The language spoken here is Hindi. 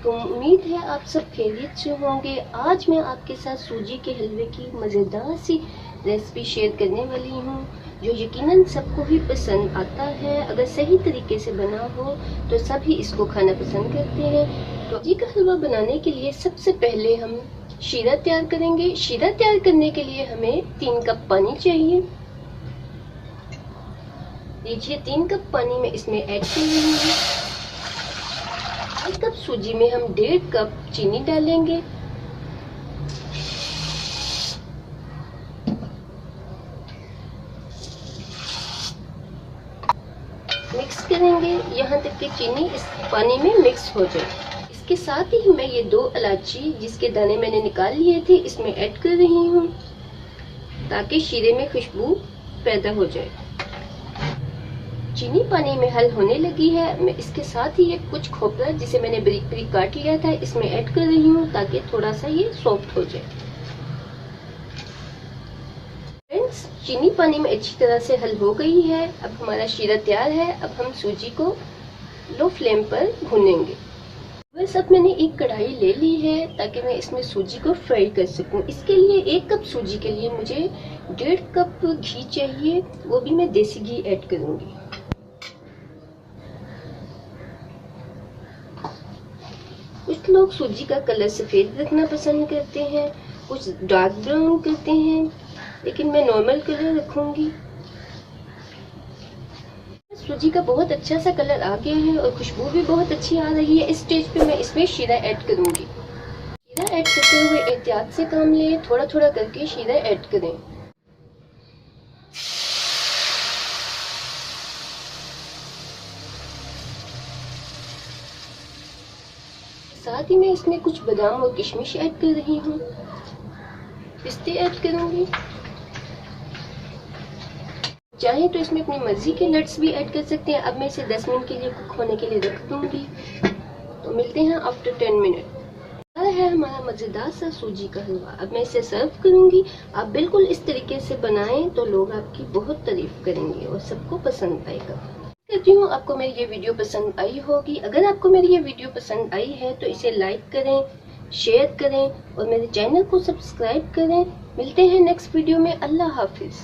वालेकुम। उम्मीद है आप सब खैरियत से होंगे। आज मैं आपके साथ सूजी के हलवे की मज़ेदार सी रेसिपी शेयर करने वाली हूँ, जो यकीनन सबको ही पसंद आता है। अगर सही तरीके से बना हो तो सभी इसको खाना पसंद करते हैं। तो सूजी का हलवा बनाने के लिए सबसे पहले हम शीरा तैयार करेंगे। शीरा तैयार करने के लिए हमें 3 कप पानी चाहिए। लीजिए 3 कप पानी में इसमें ऐड कर लेंगे। 1 कप सूजी में हम 1.5 कप चीनी डालेंगे। मिक्स करेंगे यहाँ तक कि चीनी इस पानी में मिक्स हो जाए। इसके साथ ही मैं ये 2 इलायची जिसके दाने मैंने निकाल लिए थे इसमें ऐड कर रही हूँ, ताकि शीरे में खुशबू पैदा हो जाए। चीनी पानी में हल होने लगी है। मैं इसके साथ ही ये कुछ खोपरा जिसे मैंने बारीक बारीक काट लिया था इसमें ऐड कर रही हूँ, ताकि थोड़ा सा ये सॉफ्ट हो जाए। फ्रेंड्स, चीनी पानी में अच्छी तरह से हल हो गई है। अब हमारा शीरा तैयार है। अब हम सूजी को लो फ्लेम पर भूनेंगे। बस अब मैंने एक कढ़ाई ले ली है, ताकि मैं इसमें सूजी को फ्राई कर सकूं। इसके लिए 1 कप सूजी के लिए मुझे 1.5 कप घी चाहिए, वो भी मैं देसी घी ऐड करूंगी। कुछ लोग सूजी का कलर सफ़ेद रखना पसंद करते हैं, कुछ डार्क ब्राउन करते हैं, लेकिन मैं नॉर्मल कलर रखूंगी। सूजी का बहुत अच्छा सा कलर आ गया है और खुशबू भी बहुत अच्छी आ रही है। इस स्टेज पे मैं इसमें शीरा ऐड करूंगी। शीरा ऐड करते हुए एहतियात से काम लें, थोड़ा थोड़ा करके शीरा ऐड करें। साथ ही मैं इसमें कुछ बादाम और किशमिश ऐड कर रही हूँ, पिस्ते ऐड करूंगी। चाहे तो इसमें अपनी मर्जी के नट्स भी ऐड कर सकते हैं। अब मैं इसे 10 मिनट के लिए कुक होने के लिए रख दूंगी। तो मिलते हैं आफ्टर 10 मिनट। है हमारा मजेदार सा सूजी का हलवा। अब मैं इसे सर्व करूंगी। आप बिल्कुल इस तरीके से बनाएं तो लोग आपकी बहुत तारीफ करेंगे और सबको पसंद आएगा। करती हूँ आपको मेरी ये वीडियो पसंद आई होगी। अगर आपको मेरी ये वीडियो पसंद आई है तो इसे लाइक करें, शेयर करें और मेरे चैनल को सब्सक्राइब करें। मिलते हैं नेक्स्ट वीडियो में। अल्लाह हाफिज।